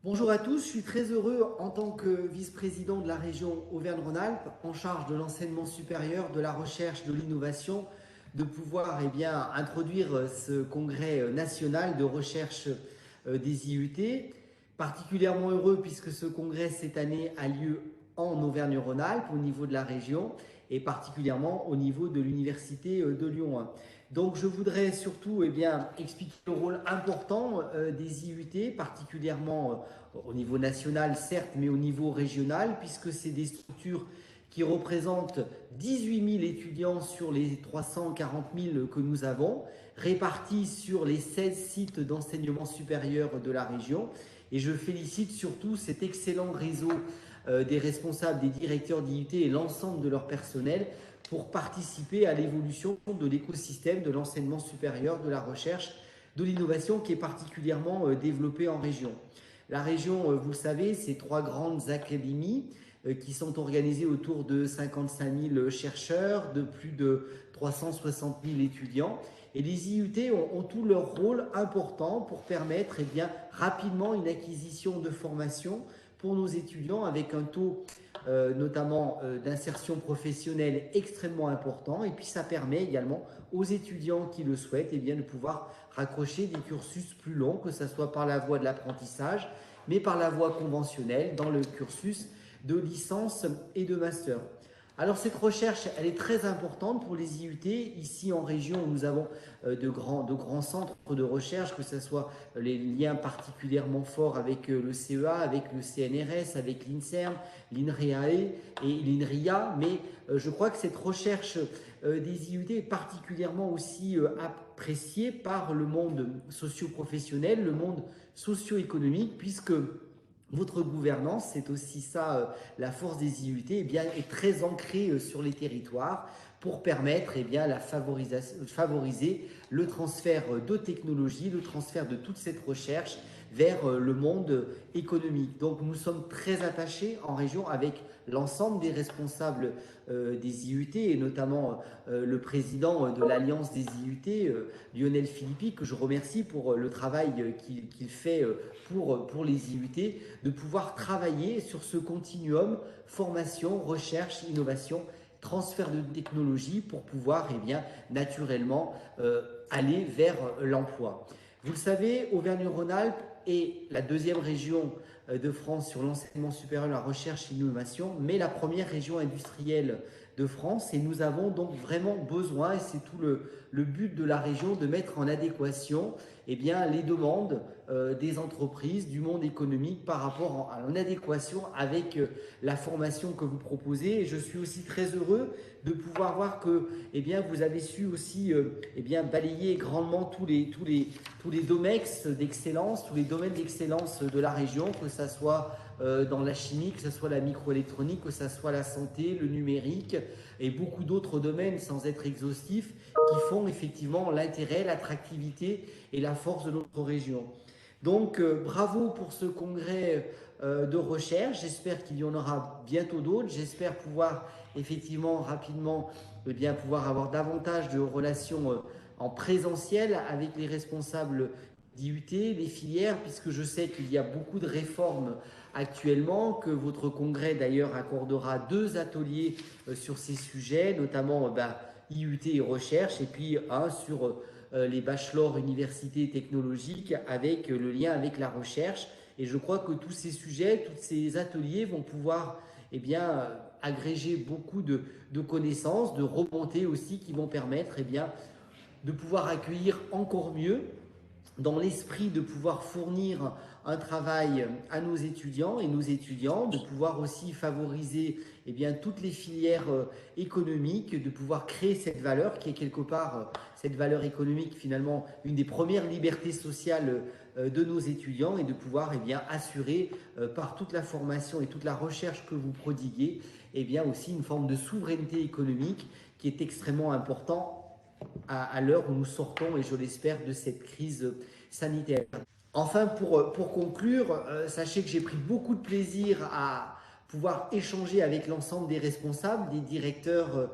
Bonjour à tous, je suis très heureux en tant que vice-président de la région Auvergne-Rhône-Alpes en charge de l'enseignement supérieur, de la recherche, de l'innovation, de pouvoir introduire ce congrès national de recherche des IUT. Particulièrement heureux puisque ce congrès cette année a lieu en Auvergne-Rhône-Alpes au niveau de la région et particulièrement au niveau de l'Université de Lyon 1. Donc je voudrais surtout expliquer le rôle important des IUT, particulièrement au niveau national certes, mais au niveau régional, puisque c'est des structures qui représentent 18 000 étudiants sur les 340 000 que nous avons, répartis sur les 16 sites d'enseignement supérieur de la région. Et je félicite surtout cet excellent réseau des responsables, des directeurs d'IUT et l'ensemble de leur personnel pour participer à l'évolution de l'écosystème de l'enseignement supérieur, de la recherche, de l'innovation qui est particulièrement développé en région. La région, vous le savez, c'est 3 grandes académies qui sont organisées autour de 55 000 chercheurs, de plus de 360 000 étudiants. Et les IUT ont tout leur rôle important pour permettre rapidement une acquisition de formation pour nos étudiants avec un taux notamment d'insertion professionnelle extrêmement important. Et puis ça permet également aux étudiants qui le souhaitent de pouvoir raccrocher des cursus plus longs, que ce soit par la voie de l'apprentissage, mais par la voie conventionnelle dans le cursus de licence et de master. Alors cette recherche, elle est très importante pour les IUT. Ici en région, nous avons de grands centres de recherche, que ce soit les liens particulièrement forts avec le CEA, avec le CNRS, avec l'INSERM, l'INREAE et l'INRIA. Mais je crois que cette recherche des IUT est particulièrement aussi appréciée par le monde socio-professionnel, le monde socio-économique, puisque votre gouvernance, c'est aussi ça, la force des IUT, est très ancrée sur les territoires pour permettre favoriser le transfert de technologies, le transfert de toute cette recherche vers le monde économique. Donc nous sommes très attachés en région avec l'ensemble des responsables des IUT et notamment le président de l'Alliance des IUT, Lionel Philippi, que je remercie pour le travail qu'il fait pour les IUT, de pouvoir travailler sur ce continuum formation, recherche, innovation, transfert de technologie pour pouvoir naturellement aller vers l'emploi. Vous le savez, Auvergne-Rhône-Alpes est la deuxième région de France sur l'enseignement supérieur, la recherche et l'innovation, mais la première région industrielle de France. Et nous avons donc vraiment besoin, et c'est tout le but de la région, de mettre en adéquation les demandes des entreprises, du monde économique par rapport en adéquation avec la formation que vous proposez. Et je suis aussi très heureux de pouvoir voir que vous avez su aussi balayer grandement tous les domaines d'excellence, tous les domaines d'excellence de la région, que ce soit dans la chimie, que ce soit la microélectronique, que ce soit la santé, le numérique et beaucoup d'autres domaines sans être exhaustifs qui font effectivement l'intérêt, l'attractivité et la force de notre région. Donc bravo pour ce congrès de recherche, j'espère qu'il y en aura bientôt d'autres, j'espère pouvoir effectivement rapidement pouvoir avoir davantage de relations en présentiel avec les responsables d'IUT, les filières, puisque je sais qu'il y a beaucoup de réformes actuellement, que votre congrès d'ailleurs accordera 2 ateliers sur ces sujets, notamment IUT et recherche, et puis un sur les bachelors universités technologiques avec le lien avec la recherche. Et je crois que tous ces sujets, tous ces ateliers vont pouvoir agréger beaucoup de connaissances, de remontées aussi qui vont permettre de pouvoir accueillir encore mieux dans l'esprit de pouvoir fournir un travail à nos étudiants et nos étudiants, de pouvoir aussi favoriser toutes les filières économiques, de pouvoir créer cette valeur qui est quelque part, cette valeur économique finalement, une des premières libertés sociales de nos étudiants et de pouvoir assurer par toute la formation et toute la recherche que vous prodiguez aussi une forme de souveraineté économique qui est extrêmement importante à l'heure où nous sortons, et je l'espère, de cette crise sanitaire. Enfin, pour conclure, sachez que j'ai pris beaucoup de plaisir à pouvoir échanger avec l'ensemble des responsables, des directeurs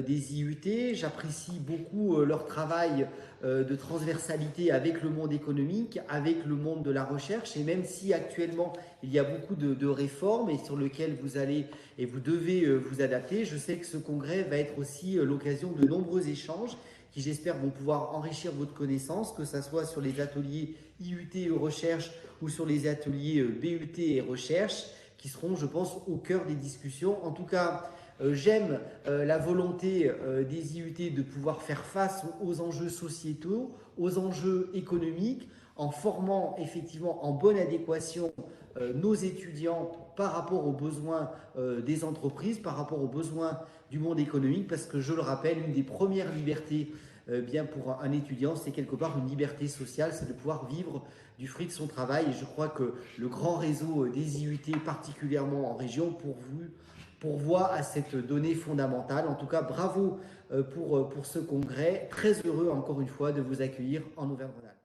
des IUT. J'apprécie beaucoup leur travail de transversalité avec le monde économique, avec le monde de la recherche. Et même si actuellement il y a beaucoup de réformes et sur lesquelles vous allez et vous devez vous adapter, je sais que ce congrès va être aussi l'occasion de nombreux échanges qui, j'espère, vont pouvoir enrichir votre connaissance, que ce soit sur les ateliers IUT et recherche ou sur les ateliers BUT et recherche, qui seront, je pense, au cœur des discussions. En tout cas, j'aime la volonté des IUT de pouvoir faire face aux enjeux sociétaux, aux enjeux économiques, en formant effectivement en bonne adéquation nos étudiants par rapport aux besoins des entreprises, par rapport aux besoins du monde économique, parce que je le rappelle, une des premières libertés bien pour un étudiant, c'est quelque part une liberté sociale, c'est de pouvoir vivre du fruit de son travail. Et je crois que le grand réseau des IUT, particulièrement en région, pourvoit à cette donnée fondamentale. En tout cas, bravo pour ce congrès. Très heureux, encore une fois, de vous accueillir en Auvergne-Rhône-Alpes.